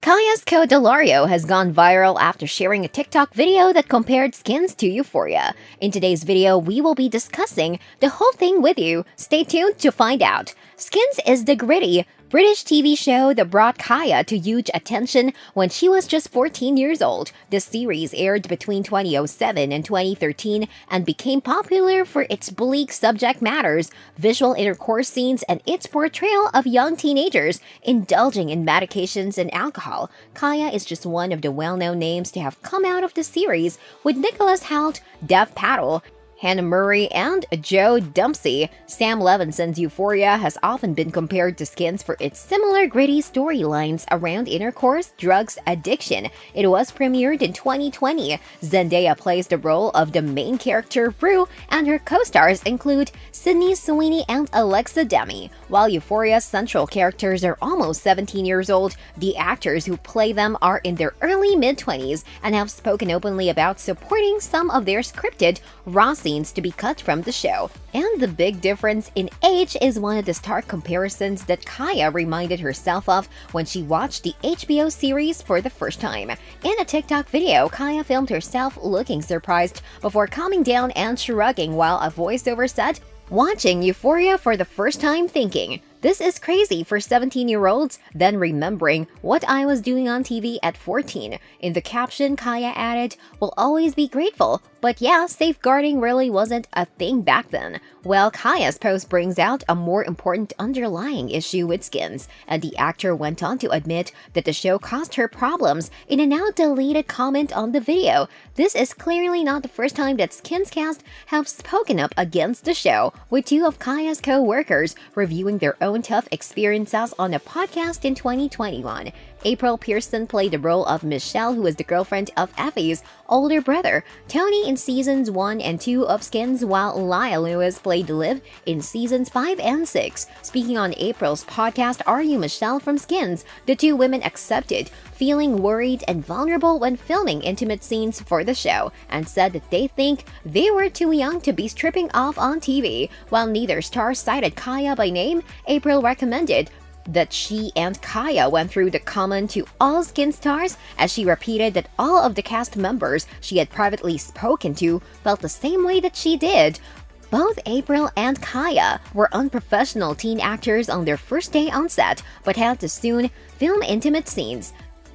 Kaya Scodelario has gone viral after sharing a TikTok video that compared Skins to Euphoria. In today's video, we will be discussing the whole thing with you. Stay tuned to find out. Skins is the gritty British TV show that brought Kaya to huge attention when she was just 14 years old. The series aired between 2007 and 2013 and became popular for its bleak subject matters, visual intercourse scenes, and its portrayal of young teenagers indulging in medications and alcohol. Kaya is just one of the well-known names to have come out of the series, with Nicholas Hoult, Dev Patel, Hannah Murray, and Joe Dempsey. Sam Levinson's Euphoria has often been compared to Skins for its similar gritty storylines around intercourse, drugs, addiction. It was premiered in 2020. Zendaya plays the role of the main character, Rue, and her co-stars include Sydney Sweeney and Alexa Demi. While Euphoria's central characters are almost 17 years old, the actors who play them are in their early mid-20s and have spoken openly about supporting some of their scripted, raw scenes to be cut from the show. And the big difference in age is one of the stark comparisons that Kaya reminded herself of when she watched the HBO series for the first time. In a TikTok video, Kaya filmed herself looking surprised before calming down and shrugging while a voiceover said, "Watching Euphoria for the first time thinking, this is crazy for 17-year-olds, then remembering what I was doing on TV at 14. In the caption, Kaya added, "We'll always be grateful, but yeah, safeguarding really wasn't a thing back then." Well, Kaya's post brings out a more important underlying issue with Skins, and the actor went on to admit that the show caused her problems in a now-deleted comment on the video. This is clearly not the first time that Skins cast have spoken up against the show, with two of Kaya's co-workers reviewing their own tough experiences on a podcast in 2021. April Pearson played the role of Michelle, who is the girlfriend of Effie's older brother, Tony, in seasons 1 and 2 of Skins, while Laya Lewis played Liv in seasons 5 and 6. Speaking on April's podcast, Are You Michelle from Skins, the two women accepted feeling worried and vulnerable when filming intimate scenes for the show, and said that they think they were too young to be stripping off on TV. While neither star cited Kaya by name, April recommended that she and Kaya went through the common to all Skin stars, as she repeated that all of the cast members she had privately spoken to felt the same way that she did. Both April and Kaya were unprofessional teen actors on their first day on set, but had to soon film intimate scenes.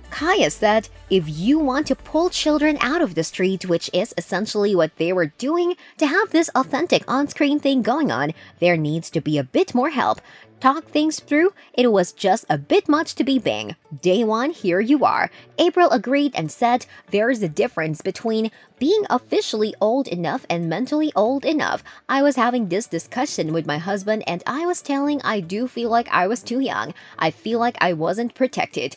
Kaya said, "If you want to pull children out of the street, which is essentially what they were doing, to have this authentic on-screen thing going on, there needs to be a bit more help. Talk things through, it was just a bit much to be bang. Day one, here you are." April agreed and said there's a difference between being officially old enough and mentally old enough. "I was having this discussion with my husband and I was telling I do feel like I was too young. I feel like I wasn't protected."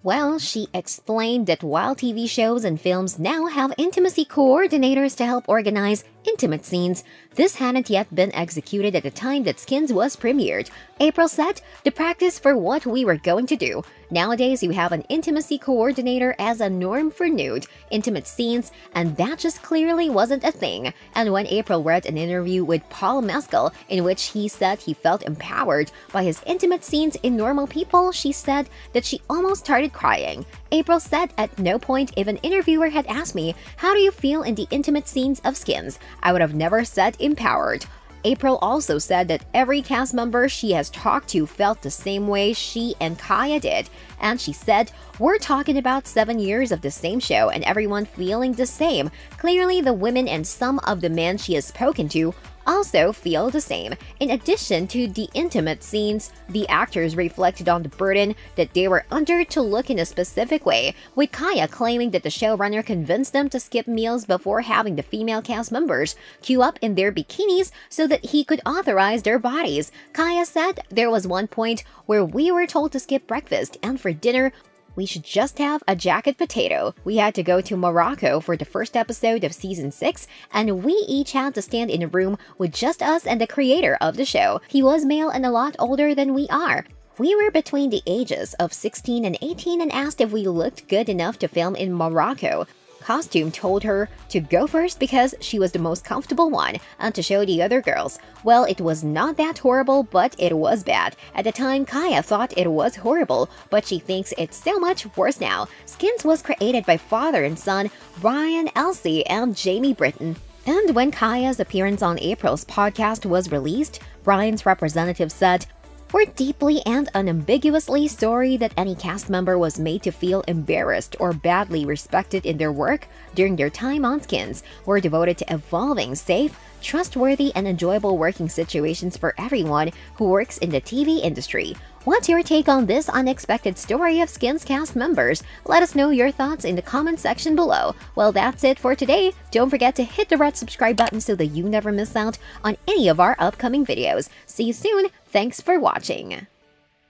Well, she explained that while TV shows and films now have intimacy coordinators to help organize intimate scenes, this hadn't yet been executed at the time that Skins was premiered. April said, "The practice for what we were going to do. Nowadays, you have an intimacy coordinator as a norm for nude, intimate scenes, and that just clearly wasn't a thing." And when April read an interview with Paul Mescal in which he said he felt empowered by his intimate scenes in Normal People, she said that she almost started crying. April said, "At no point if an interviewer had asked me, 'How do you feel in the intimate scenes of Skins?' I would have never said empowered." April also said that every cast member she has talked to felt the same way she and Kaya did. And she said, "We're talking about 7 years of the same show and everyone feeling the same. Clearly, the women and some of the men she has spoken to also feel the same." In addition to the intimate scenes, the actors reflected on the burden that they were under to look in a specific way, with Kaya claiming that the showrunner convinced them to skip meals before having the female cast members queue up in their bikinis so that he could authorize their bodies. Kaya said, "There was one point where we were told to skip breakfast, and for dinner, we should just have a jacket potato. We had to go to Morocco for the first episode of season 6, and we each had to stand in a room with just us and the creator of the show. He was male and a lot older than we are. We were between the ages of 16 and 18 and asked if we looked good enough to film in Morocco." costume told her to go first because she was the most comfortable one and to show the other girls. Well, it was not that horrible, but it was bad. At the time, Kaya thought it was horrible, but she thinks it's so much worse now. Skins was created by father and son Brian, Elsie, and Jamie Britton. And when Kaya's appearance on April's podcast was released, Brian's representative said, "We're deeply and unambiguously sorry that any cast member was made to feel embarrassed or badly respected in their work during their time on Skins. We're devoted to evolving safe, trustworthy, and enjoyable working situations for everyone who works in the TV industry." What's your take on this unexpected story of Skins cast members? Let us know your thoughts in the comment section below. Well, that's it for today. Don't forget to hit the red subscribe button so that you never miss out on any of our upcoming videos. See you soon. Thanks for watching.